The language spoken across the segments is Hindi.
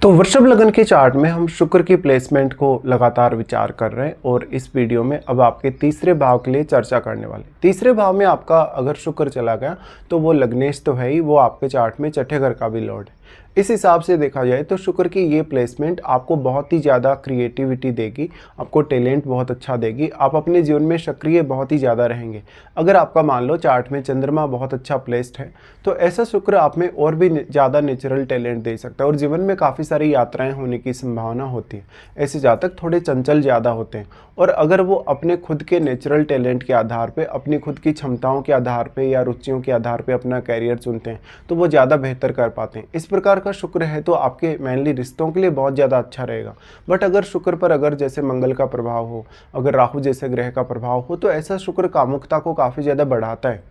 तो वृषभ लगन के चार्ट में हम शुक्र की प्लेसमेंट को लगातार विचार कर रहे हैं और इस वीडियो में अब आपके तीसरे भाव के लिए चर्चा करने वाले। तीसरे भाव में आपका अगर शुक्र चला गया तो वो लग्नेश तो है ही, वो आपके चार्ट में छठे घर का भी लॉर्ड है। इस हिसाब से देखा जाए तो शुक्र की ये प्लेसमेंट आपको बहुत ही ज़्यादा क्रिएटिविटी देगी, आपको टैलेंट बहुत अच्छा देगी, आप अपने जीवन में सक्रिय बहुत ही ज़्यादा रहेंगे। अगर आपका मान लो चार्ट में चंद्रमा बहुत अच्छा प्लेस्ड है तो ऐसा शुक्र आप में और भी ज़्यादा नेचुरल टैलेंट दे सकता है और जीवन में काफ़ी सारी यात्राएं होने की संभावना होती है। ऐसे जातक थोड़े चंचल ज़्यादा होते हैं और अगर वो अपने खुद के नेचुरल टैलेंट के आधार पे, अपनी खुद की क्षमताओं के आधार पे या रुचियों के आधार पे अपना कैरियर चुनते हैं तो वो ज़्यादा बेहतर कर पाते हैं। इस प्रकार का शुक्र है तो आपके मेनली रिश्तों के लिए बहुत ज़्यादा अच्छा रहेगा। बट अगर शुक्र पर अगर जैसे मंगल का प्रभाव हो, अगर राहु जैसे ग्रह का प्रभाव हो तो ऐसा शुक्र कामुकता को काफ़ी ज़्यादा बढ़ाता है।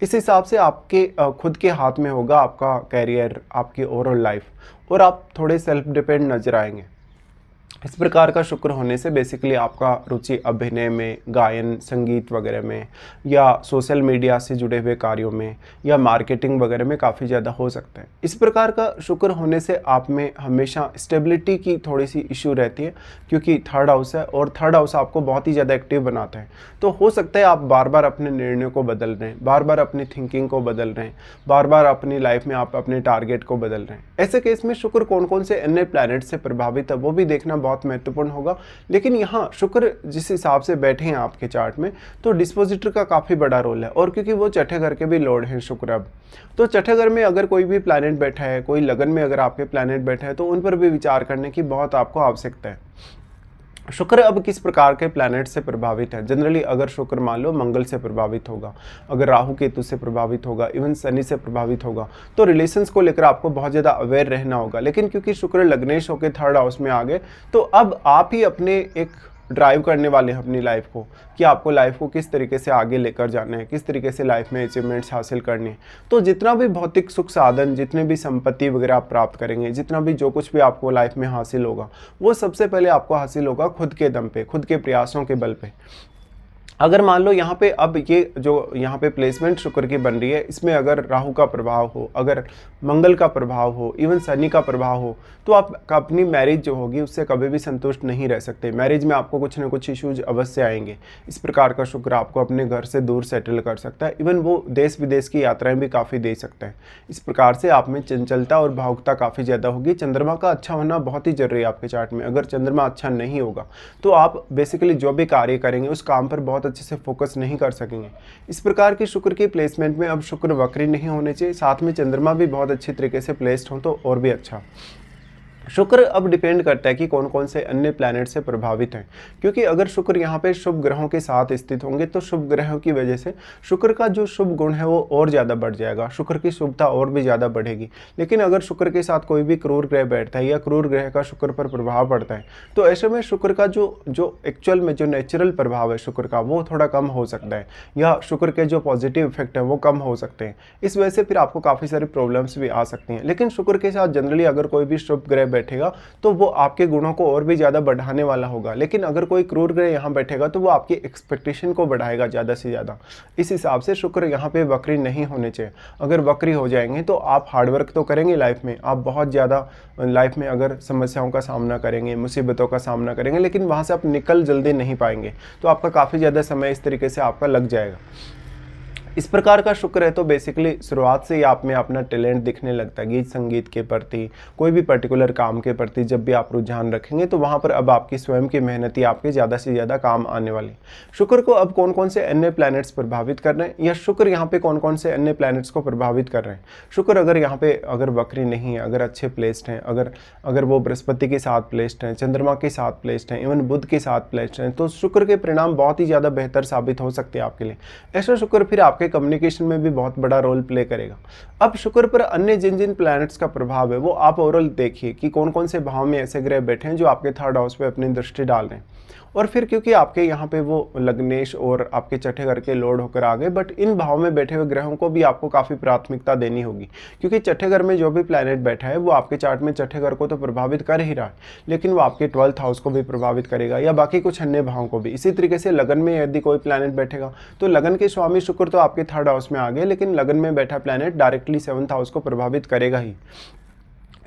इस हिसाब से आपके खुद के हाथ में होगा आपका कैरियर, आपकी ओवरऑल लाइफ और आप थोड़े सेल्फ डिपेंड नजर आएंगे। इस प्रकार का शुक्र होने से बेसिकली आपका रुचि अभिनय में, गायन, संगीत वगैरह में या सोशल मीडिया से जुड़े हुए कार्यों में या मार्केटिंग वगैरह में काफ़ी ज़्यादा हो सकता है। इस प्रकार का शुक्र होने से आप में हमेशा स्टेबिलिटी की थोड़ी सी इशू रहती है क्योंकि थर्ड हाउस है और थर्ड हाउस आपको बहुत ही ज़्यादा एक्टिव बनाता है। तो हो सकता है आप बार बार अपने निर्णयों को बदल रहे हैं, बार बार अपनी थिंकिंग को बदल रहे हैं, बार बार अपनी लाइफ में आप अपने टारगेट को बदल रहे हैं। ऐसे केस में शुक्र कौन कौन से अन्य प्लैनेट से प्रभावित है वो भी देखना बहुत महत्वपूर्ण होगा। लेकिन यहाँ शुक्र जिस हिसाब से बैठे हैं आपके चार्ट में तो डिस्पोजिटर का काफ़ी बड़ा रोल है और क्योंकि वो छठे घर के भी लॉर्ड हैं शुक्र, अब तो छठे घर में अगर कोई भी प्लैनेट बैठा है, कोई लगन में अगर आपके प्लैनेट बैठा है तो उन पर भी विचार करने की बहुत आपको आवश्यकता है। शुक्र अब किस प्रकार के प्लैनेट से प्रभावित है? जनरली अगर शुक्र मान लो मंगल से प्रभावित होगा, अगर राहु केतु से प्रभावित होगा, इवन शनि से प्रभावित होगा तो रिलेशंस को लेकर आपको बहुत ज़्यादा अवेयर रहना होगा। लेकिन क्योंकि शुक्र लग्नेश होकर थर्ड हाउस में आ गए तो अब आप ही अपने एक ड्राइव करने वाले हैं अपनी लाइफ को कि आपको लाइफ को किस तरीके से आगे लेकर जाना है, किस तरीके से लाइफ में अचीवमेंट्स हासिल करने हैं। तो जितना भी भौतिक सुख साधन, जितने भी संपत्ति वगैरह आप प्राप्त करेंगे, जितना भी जो कुछ भी आपको लाइफ में हासिल होगा वो सबसे पहले आपको हासिल होगा खुद के दम पे, खुद के प्रयासों के बल पे। अगर मान लो यहाँ पे अब ये जो यहाँ पे प्लेसमेंट शुक्र की बन रही है इसमें अगर राहु का प्रभाव हो, अगर मंगल का प्रभाव हो, इवन शनि का प्रभाव हो तो आप अपनी मैरिज जो होगी उससे कभी भी संतुष्ट नहीं रह सकते। मैरिज में आपको कुछ ना कुछ इश्यूज अवश्य आएंगे। इस प्रकार का शुक्र आपको अपने घर से दूर सेटल कर सकता है, इवन वो देश विदेश की यात्राएं भी काफ़ी दे सकता है। इस प्रकार से आप में चंचलता और भावुकता काफ़ी ज़्यादा होगी। चंद्रमा का अच्छा होना बहुत ही जरूरी है आपके चार्ट में। अगर चंद्रमा अच्छा नहीं होगा तो आप बेसिकली जो भी कार्य करेंगे उस काम पर बहुत अच्छे से फोकस नहीं कर सकेंगे। इस प्रकार की शुक्र की प्लेसमेंट में अब शुक्र वक्री नहीं होने चाहिए, साथ में चंद्रमा भी बहुत अच्छी तरीके से प्लेस्ड हो तो और भी अच्छा। शुक्र अब डिपेंड करता है कि कौन कौन से अन्य प्लैनेट से प्रभावित हैं, क्योंकि अगर शुक्र यहाँ पे शुभ ग्रहों के साथ स्थित होंगे तो शुभ ग्रहों की वजह से शुक्र का जो शुभ गुण है वो और ज़्यादा बढ़ जाएगा, शुक्र की शुभता और भी ज़्यादा बढ़ेगी। लेकिन अगर शुक्र के साथ कोई भी क्रूर ग्रह बैठता है या क्रूर ग्रह का शुक्र पर प्रभाव पड़ता है तो ऐसे में शुक्र का जो एक्चुअल में जो नेचुरल प्रभाव है शुक्र का वो थोड़ा कम हो सकता है या शुक्र के जो पॉजिटिव इफेक्ट है वो कम हो सकते हैं। इस वजह से फिर आपको काफ़ी सारी प्रॉब्लम्स भी आ सकती हैं। लेकिन शुक्र के साथ जनरली अगर कोई भी शुभ ग्रह बैठेगा तो वो आपके गुणों को और भी ज़्यादा बढ़ाने वाला होगा। लेकिन अगर कोई क्रूर ग्रह यहाँ बैठेगा तो वो आपकी एक्सपेक्टेशन को बढ़ाएगा ज़्यादा से ज़्यादा। इस हिसाब से शुक्र यहाँ पे वक्री नहीं होने चाहिए। अगर वक्री हो जाएंगे तो आप हार्डवर्क तो करेंगे लाइफ में, आप बहुत ज़्यादा लाइफ में अगर समस्याओं का सामना करेंगे, मुसीबतों का सामना करेंगे, लेकिन वहाँ से आप निकल जल्दी नहीं पाएंगे तो आपका काफ़ी ज़्यादा समय इस तरीके से आपका लग जाएगा। इस प्रकार का शुक्र है तो बेसिकली शुरुआत से ही आप में अपना टैलेंट दिखने लगता है। गीत संगीत के प्रति, कोई भी पर्टिकुलर काम के प्रति जब भी आप रुझान रखेंगे तो वहाँ पर अब आपकी स्वयं की मेहनत ही आपके ज़्यादा से ज़्यादा काम आने वाली। शुक्र को अब कौन कौन से अन्य प्लैनेट्स प्रभावित कर रहे हैं या शुक्र यहाँ पे कौन कौन से अन्य प्लैनेट्स को प्रभावित कर रहे हैं? शुक्र अगर यहाँ पे अगर वक्री नहीं है, अगर अच्छे प्लेस्ड हैं, अगर वो बृहस्पति के साथ प्लेस्ड हैं, चंद्रमा के साथ प्लेस्ड हैं, इवन बुध के साथ प्लेस्ड हैं तो शुक्र के परिणाम बहुत ही ज़्यादा बेहतर साबित हो सकते हैं आपके लिए। ऐसा शुक्र फिर आपके कम्युनिकेशन में भी बहुत बड़ा रोल प्ले करेगा। अब शुक्र पर अन्य जिन जिन प्लैनेट्स का प्रभाव है वो आप ओवरऑल देखिए कि कौन कौन से भाव में ऐसे ग्रह बैठे हैं जो आपके थर्ड हाउस पे अपनी दृष्टि डाल रहे हैं। और फिर क्योंकि आपके यहाँ पे वो लग्नेश और आपके छठे घर के लॉर्ड होकर आ गए, बट इन भाव में बैठे हुए ग्रहों को भी आपको काफ़ी प्राथमिकता देनी होगी क्योंकि छठे घर में जो भी प्लैनेट बैठा है वो आपके चार्ट में छठे घर को तो प्रभावित कर ही रहा है, लेकिन वो आपके 12th हाउस को भी प्रभावित करेगा या बाकी कुछ अन्य भावों को भी। इसी तरीके से लगन में यदि कोई प्लैनेट बैठेगा तो लगन के स्वामी शुक्र तो आपके थर्ड हाउस में आ गए, लेकिन लगन में बैठा प्लैनेट डायरेक्टली 7th हाउस को प्रभावित करेगा ही।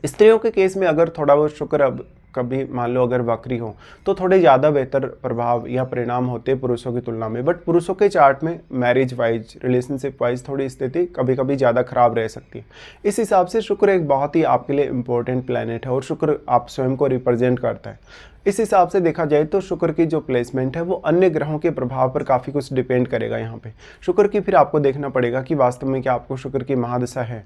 स्त्रियों के केस में अगर थोड़ा बहुत शुक्र अब कभी मान लो अगर वक्री हो तो थोड़े ज़्यादा बेहतर प्रभाव या परिणाम होते हैं पुरुषों की तुलना में। बट पुरुषों के चार्ट में मैरिज वाइज, रिलेशनशिप वाइज थोड़ी स्थिति कभी कभी ज़्यादा खराब रह सकती है। इस हिसाब से शुक्र एक बहुत ही आपके लिए इम्पोर्टेंट प्लैनेट है और शुक्र आप स्वयं को रिप्रेजेंट करता है। इस हिसाब से देखा जाए तो शुक्र की जो प्लेसमेंट है वो अन्य ग्रहों के प्रभाव पर काफ़ी कुछ डिपेंड करेगा। यहाँ पे शुक्र की फिर आपको देखना पड़ेगा कि वास्तव में क्या आपको शुक्र की महादशा है।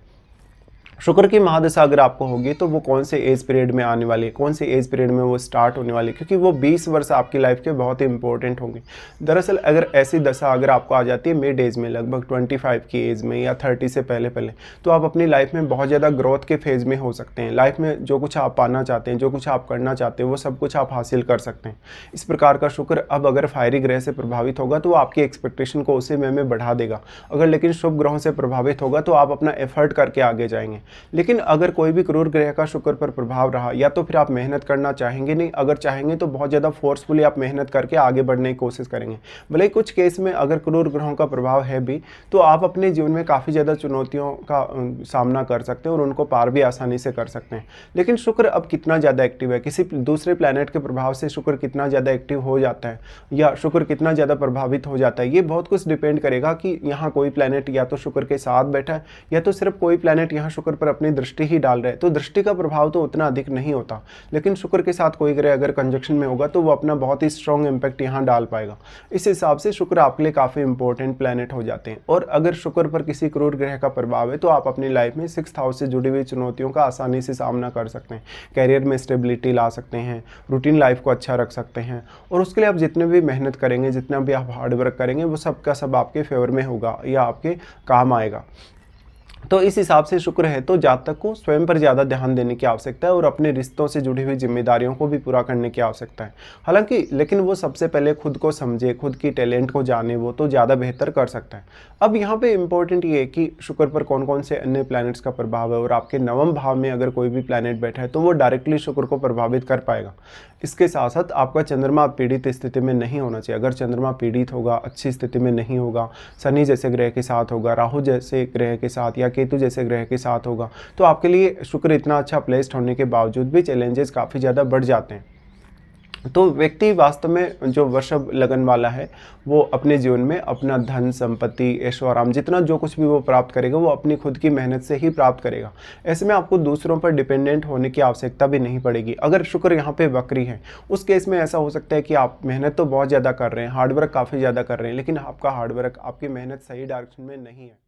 शुक्र की महादशा अगर आपको होगी तो वो कौन से एज पीरियड में आने वाली है, कौन से एज पीरियड में वो स्टार्ट होने वाली है, क्योंकि वो 20 वर्ष आपकी लाइफ के बहुत ही इंपॉर्टेंट होंगे। दरअसल अगर ऐसी दशा अगर आपको आ जाती है मिड एज में, लगभग 25 की एज में या 30 से पहले पहले, तो आप अपनी लाइफ में बहुत ज़्यादा ग्रोथ के फेज़ में हो सकते हैं। लाइफ में जो कुछ आप पाना चाहते हैं, जो कुछ आप करना चाहते हैं, वो सब कुछ आप हासिल कर सकते हैं। इस प्रकार का शुक्र अब अगर फायरी ग्रह से प्रभावित होगा तो वो आपकी एक्सपेक्टेशन को उसी में बढ़ा देगा। अगर लेकिन शुभ ग्रहों से प्रभावित होगा तो आप अपना एफर्ट करके आगे जाएंगे। लेकिन अगर कोई भी क्रूर ग्रह का शुक्र पर प्रभाव रहा, या तो फिर आप मेहनत करना चाहेंगे नहीं, अगर चाहेंगे तो बहुत ज़्यादा फोर्सफुली आप मेहनत करके आगे बढ़ने की कोशिश करेंगे। भले ही कुछ केस में अगर क्रूर ग्रहों का प्रभाव है भी तो आप अपने जीवन में काफ़ी ज़्यादा चुनौतियों का सामना कर सकते हैं और उनको पार भी आसानी से कर सकते हैं। लेकिन शुक्र अब कितना ज़्यादा एक्टिव है, किसी दूसरे प्लैनेट के प्रभाव से शुक्र कितना ज़्यादा एक्टिव हो जाता है या शुक्र कितना ज़्यादा प्रभावित हो जाता है, ये बहुत कुछ डिपेंड करेगा कि यहाँ कोई प्लैनेट या तो शुक्र के साथ बैठा है या तो सिर्फ कोई प्लैनेट यहाँ शुक्र पर अपनी दृष्टि ही डाल रहे हैं। तो दृष्टि का प्रभाव तो उतना अधिक नहीं होता, लेकिन शुक्र के साथ कोई ग्रह अगर कंजक्शन में होगा तो वो अपना बहुत ही स्ट्रॉन्ग इंपैक्ट यहाँ डाल पाएगा। इस हिसाब से शुक्र आपके लिए काफ़ी इंपॉर्टेंट प्लैनेट हो जाते हैं। और अगर शुक्र पर किसी क्रूर ग्रह का प्रभाव है तो आप अपनी लाइफ में 6th हाउस से जुड़ी हुई चुनौतियों का आसानी से सामना कर सकते हैं, कैरियर में स्टेबिलिटी ला सकते हैं, रूटीन लाइफ को अच्छा रख सकते हैं और उसके लिए आप जितने भी मेहनत करेंगे, जितना भी आप हार्ड वर्क करेंगे, वो सब का सब आपके फेवर में होगा या आपके काम आएगा। तो इस हिसाब से शुक्र है तो जातक को स्वयं पर ज़्यादा ध्यान देने की आवश्यकता है और अपने रिश्तों से जुड़ी हुई जिम्मेदारियों को भी पूरा करने की आवश्यकता है। हालांकि लेकिन वो सबसे पहले खुद को समझे, खुद की टैलेंट को जाने, वो तो ज़्यादा बेहतर कर सकता है। अब यहाँ पे इम्पोर्टेंट ये है कि शुक्र पर कौन कौन से अन्य प्लैनेट्स का प्रभाव है और आपके 9वें भाव में अगर कोई भी प्लैनेट बैठा है तो वो डायरेक्टली शुक्र को प्रभावित कर पाएगा। इसके साथ साथ आपका चंद्रमा पीड़ित स्थिति में नहीं होना चाहिए। अगर चंद्रमा पीड़ित होगा, अच्छी स्थिति में नहीं होगा, शनि जैसे ग्रह के साथ होगा, राहु जैसे ग्रह के साथ या केतु जैसे ग्रह के साथ होगा, तो आपके लिए शुक्र इतना अच्छा प्लेस्ड होने के बावजूद भी चैलेंजेस काफ़ी ज़्यादा बढ़ जाते हैं। तो व्यक्ति वास्तव में जो वृषभ लगन वाला है वो अपने जीवन में अपना धन, संपत्ति, ऐशो आराम, जितना जो कुछ भी वो प्राप्त करेगा वो अपनी खुद की मेहनत से ही प्राप्त करेगा। ऐसे में आपको दूसरों पर डिपेंडेंट होने की आवश्यकता भी नहीं पड़ेगी। अगर शुक्र यहाँ पे वक्री है उस केस में ऐसा हो सकता है कि आप मेहनत तो बहुत ज़्यादा कर रहे हैं, हार्डवर्क काफ़ी ज़्यादा कर रहे हैं, लेकिन आपका हार्डवर्क, आपकी मेहनत सही डायरेक्शन में नहीं है।